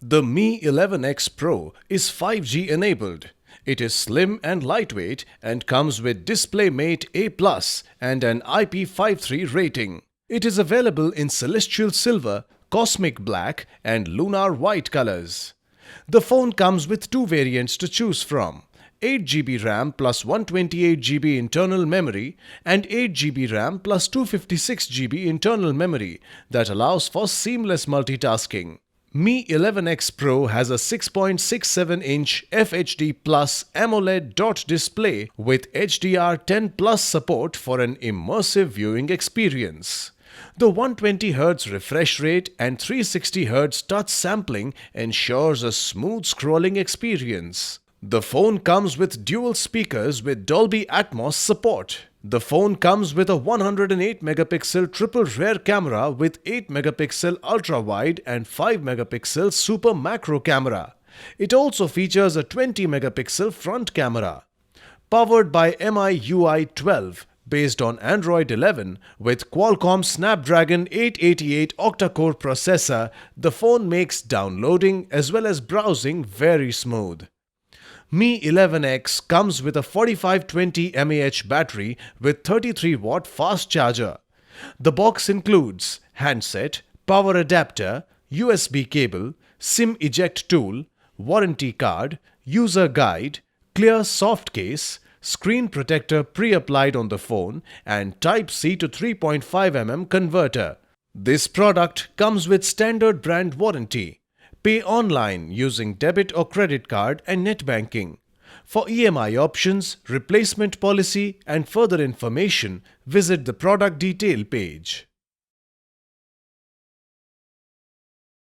The Mi 11X Pro is 5G enabled. It is slim and lightweight and comes with DisplayMate A+ and an IP53 rating. It is available in Celestial Silver, Cosmic Black and Lunar White colors. The phone comes with two variants to choose from: 8GB RAM plus 128GB internal memory and 8GB RAM plus 256GB internal memory that allows for seamless multitasking. Mi 11X Pro has a 6.67-inch FHD Plus AMOLED Dot display with HDR10 Plus support for an immersive viewing experience. The 120Hz refresh rate and 360Hz touch sampling ensures a smooth scrolling experience. The phone comes with dual speakers with Dolby Atmos support. The phone comes with a 108MP triple rear camera with 8MP ultra-wide and 5MP super macro camera. It also features a 20MP front camera. Powered by MIUI 12, based on Android 11 with Qualcomm Snapdragon 888 Octa-core processor, the phone makes downloading as well as browsing very smooth. Mi 11X comes with a 4520 mAh battery with 33-watt fast charger. The box includes handset, power adapter, USB cable, SIM eject tool, warranty card, user guide, clear soft case, screen protector pre-applied on the phone and Type-C to 3.5mm converter. This product comes with standard brand warranty. Pay online using debit or credit card and net banking. For EMI options, replacement policy and further information, visit the product detail page.